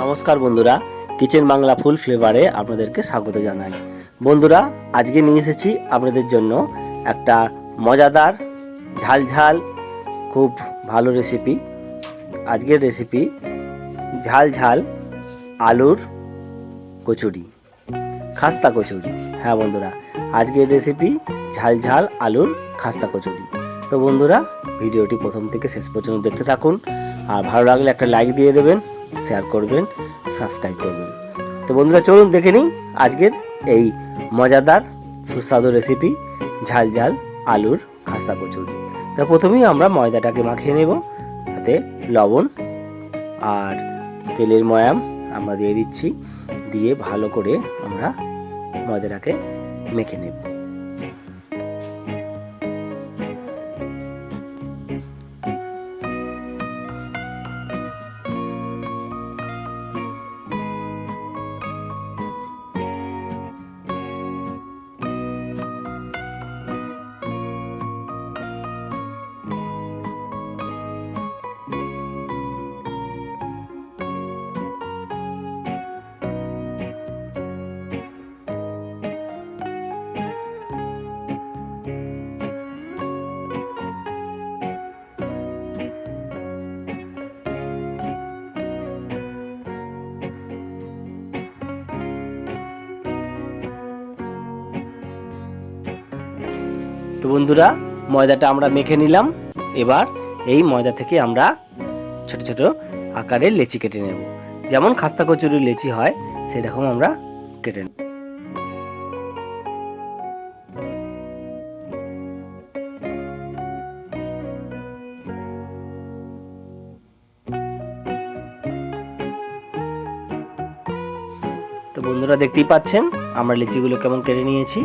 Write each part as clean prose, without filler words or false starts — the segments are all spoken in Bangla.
নমস্কার বন্ধুরা, কিচেন বাংলা ফুল ফ্লেভারে আপনাদেরকে স্বাগত জানাই। বন্ধুরা, আজকে নিয়ে এসেছি আপনাদের জন্য একটা মজাদার ঝাল ঝাল খুব ভালো রেসিপি। আজকের রেসিপি ঝাল ঝাল আলুর কচুরি, খাস্তা কচুরি। হ্যাঁ বন্ধুরা, আজকের রেসিপি ঝাল ঝাল আলুর খাস্তা কচুরি। তো বন্ধুরা, ভিডিওটি প্রথম থেকে শেষ পর্যন্ত দেখতে থাকুন, আর ভালো লাগলে একটা লাইক দিয়ে দেবেন, শেয়ার করবেন, সাবস্ক্রাইব করবেন। তো বন্ধুরা, চলুন দেখে নিই আজকের এই মজাদার সুস্বাদু রেসিপি ঝাল ঝাল আলুর খাস্তা কচুরি। তো প্রথমেই আমরা ময়দাটাকে মাখিয়ে নেব, তাতে লবণ আর তেলের ময়াম আমরা দিয়ে দিচ্ছি, দিয়ে ভালো করে আমরা ময়দাটাকে মেখে নেব। তো বন্ধুরা, ময়দাটা আমরা মেখে নিলাম। এবার এই ময়দা থেকে আমরা ছোট ছোট আকারে লেচি কেটে নেব, যেমন খাস্তা কচুরির লেচি হয় সেরকম আমরা কেটে নেব। তো বন্ধুরা, দেখতেই পাচ্ছেন আমরা লেচিগুলো কেমন কেটে নিয়েছি।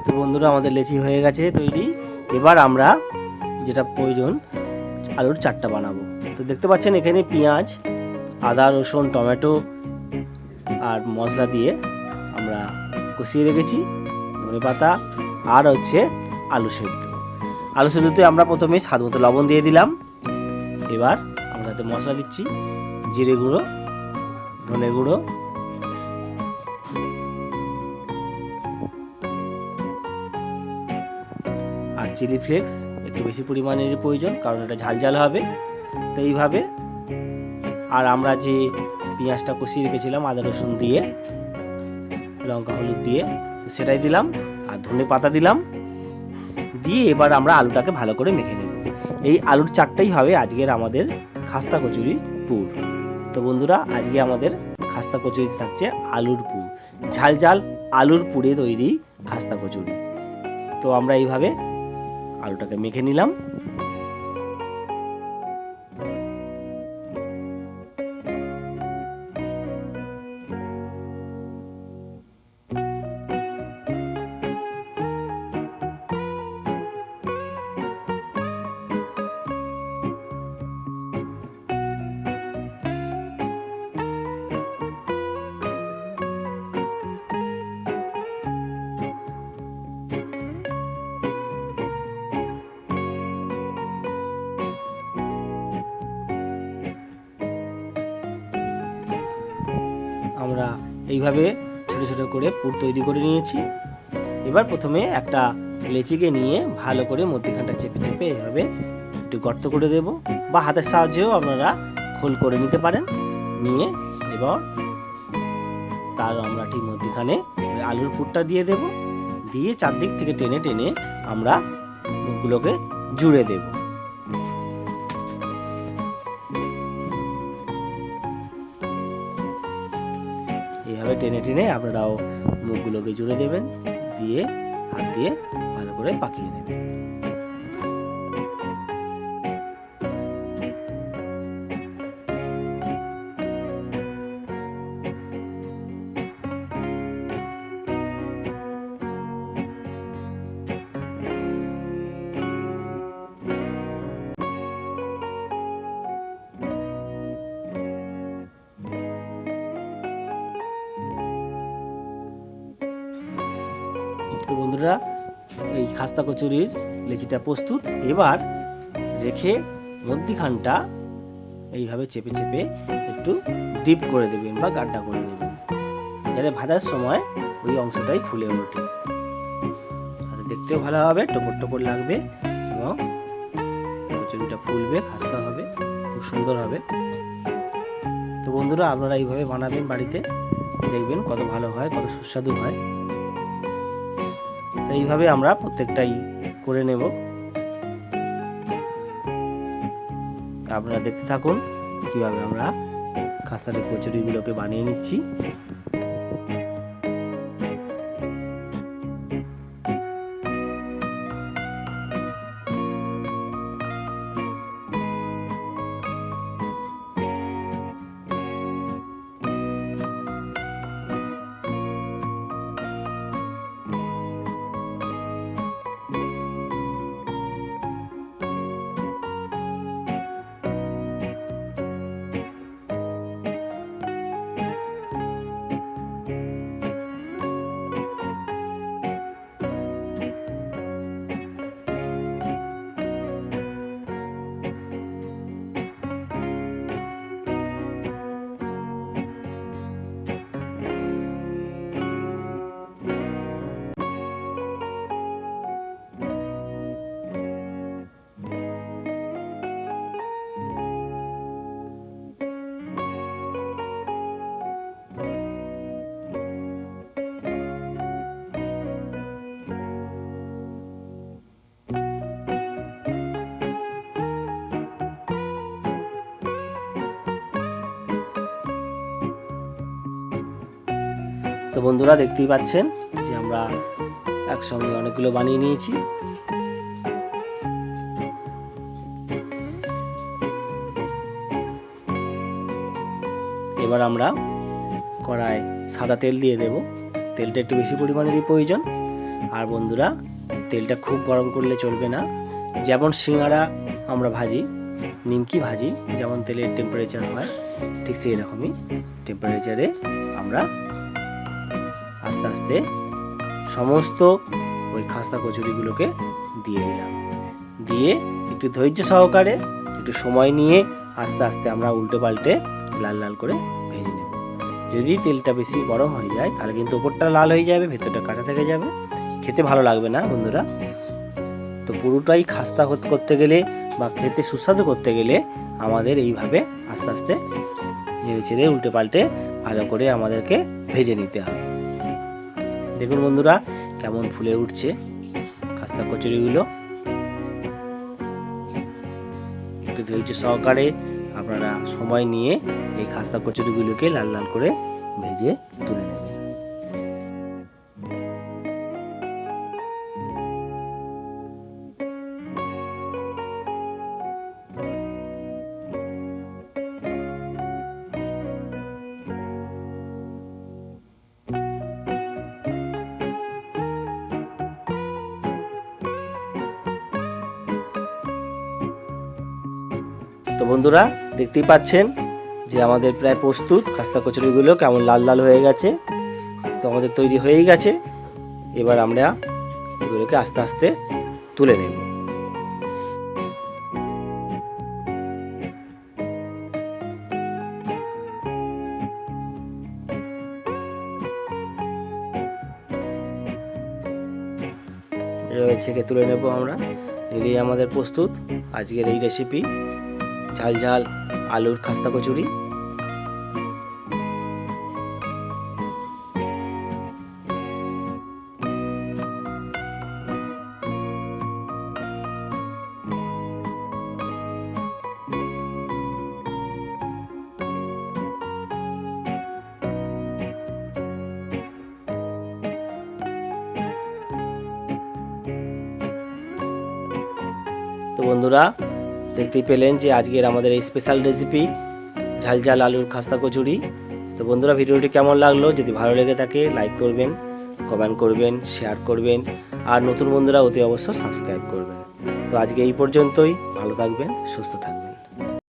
তো বন্ধুরা, আমাদের লেচি হয়ে গেছে তৈরি। এবার আমরা যেটা প্রয়োজন, আলুর চাটটা বানাবো। তো দেখতে পাচ্ছেন এখানে পেঁয়াজ, আদা, রসুন, টমেটো আর মশলা দিয়ে আমরা কষিয়ে রেখেছি, ধনেপাতা আর হচ্ছে আলু সেদ্ধ। আলু সেদ্ধতে আমরা প্রথমে স্বাদ মতো লবণ দিয়ে দিলাম। এবার আমরা তাতে মশলা দিচ্ছি, জিরে গুঁড়ো, ধনে গুঁড়ো, আর চিলি ফ্লেক্স একটু বেশি পরিমাণের প্রয়োজন, কারণ এটা ঝাল ঝাল হবে। তো এইভাবে, আর আমরা যে পেঁয়াজটা কষিয়ে রেখেছিলাম আদা রসুন দিয়ে, লঙ্কা হলুদ দিয়ে, সেটাই দিলাম, আর ধনে পাতা দিলাম, দিয়ে এবার আমরা আলুটাকে ভালো করে মেখে নেব। এই আলুর চাটটাই হবে আজকের আমাদের খাস্তা কচুরি পুর। তো বন্ধুরা, আজকে আমাদের খাস্তা কচুরি থাকছে আলুর পুর, ঝাল ঝাল আলুর পুরে তৈরি খাস্তা কচুরি। তো আমরা এইভাবে আলুটাকে মেখে নিলাম। আমরা এইভাবে ছোট ছোট করে পুর তৈরি করে নিয়েছি। এবার প্রথমে একটা লেচিকে নিয়ে ভালো করে মধ্যখানটা চেপে চেপে এভাবে একটু গর্ত করে দেব, বা হাতের সাহায্যেও আপনারা খোল করে নিতে পারেন। নিয়ে এবার তার আমরা ঠিক মধ্যখানে আলুর পুরটা দিয়ে দেব, দিয়ে চারদিক থেকে টেনে টেনে আমরা মুখগুলোকে জুড়ে দেব। এইভাবে টেনে টেনে আপনারাও মুখগুলোকে জুড়ে দেবেন, দিয়ে হাত দিয়ে ভালো করে পাকিয়ে নেবেন। তো বন্ধুরা, এই খাস্তা কচুরির লেচিটা প্রস্তুত। এবার রেখে মধ্যিখানটা এইভাবে চেপে চেপে একটু ডিপ করে দেবেন বা গাড্ডা করে দেবেন, যাতে ভাজার সময় ওই অংশটাই ফুলে ওঠে। তাহলে দেখতেও ভালো হবে, টপর টপর লাগবে এবং কচুরিটা ফুলবে, খাস্তা হবে, খুব সুন্দর হবে। তো বন্ধুরা, আপনারা এইভাবে বানাবেন বাড়িতে, দেখবেন কত ভালো হয়, কত সুস্বাদু হয়। তো এইভাবে আমরা প্রত্যেকটাই করে নেব। আপনারা দেখতে থাকুন কিভাবে আমরা খাস্তার কচুরিগুলোকে বানিয়ে নিচ্ছি। তো বন্ধুরা, দেখতেই পাচ্ছেন যে আমরা একসঙ্গে অনেকগুলো বানিয়ে নিয়েছি। এবার আমরা কড়ায় সাদা তেল দিয়ে দেব। তেলটা একটু বেশি পরিমাণেরই প্রয়োজন। আর বন্ধুরা, তেলটা খুব গরম করলে চলবে না। যেমন সিঙ্গারা আমরা ভাজি, নিমকি ভাজি, যেমন তেলের টেম্পারেচার হয়, ঠিক সেই রকমই টেম্পারেচারে আমরা আস্তে আস্তে সমস্ত ওই খাস্তা কচুরিগুলোকে দিয়ে দিলাম। দিয়ে একটু ধৈর্য সহকারে, একটু সময় নিয়ে আস্তে আস্তে আমরা উল্টে পাল্টে লাল লাল করে ভেজে নেব। যদি তেলটা বেশি গরম হয়ে যায় তাহলে কিন্তু ওপরটা লাল হয়ে যাবে, ভেতরটা কাঁচা থেকে যাবে, খেতে ভালো লাগবে না বন্ধুরা। তো পুরোটাই খাস্তা করতে গেলে বা খেতে সুস্বাদু করতে গেলে আমাদের এইভাবে আস্তে আস্তে নেড়ে চেড়ে উল্টে পাল্টে ভালো করে আমাদেরকে ভেজে নিতে হবে। দেখুন বন্ধুরা, কেমন ফুলে উঠছে খাস্তা কচুরিগুলো। একটু ধৈর্য সহকারে আপনারা সময় নিয়ে এই খাস্তা কচুরিগুলোকে লাল লাল করে ভেজে তুলে নেবেন। তো বন্ধুরা, দেখতেই পাচ্ছেন যে আমাদের প্রায় প্রস্তুত খাস্তা কচুরিগুলো কেমন লাল লাল হয়ে গেছে। তো আমাদের তৈরি হয়েই গেছে। এবার আমরা এগুলোকে আস্তে আস্তে তুলে নেব। এভাবে ছেঁকে তুলে নেব আমরা। নিলেই আমাদের প্রস্তুত আজকের এই রেসিপি, ঝাল ঝাল আলুর খাস্তা কচুরি। তো বন্ধুরা, দেখতেই পেলেন যে আজকের আমাদের এই স্পেশাল রেসিপি ঝাল ঝাল আলুর খাস্তা কচুরি। তো বন্ধুরা, ভিডিওটি কেমন লাগলো? যদি ভালো লেগে থাকে লাইক করবেন, কমেন্ট করবেন, শেয়ার করবেন, আর নতুন বন্ধুরা অতি অবশ্য সাবস্ক্রাইব করবেন। তো আজকে এই পর্যন্তই। ভালো থাকবেন, সুস্থ থাকবেন।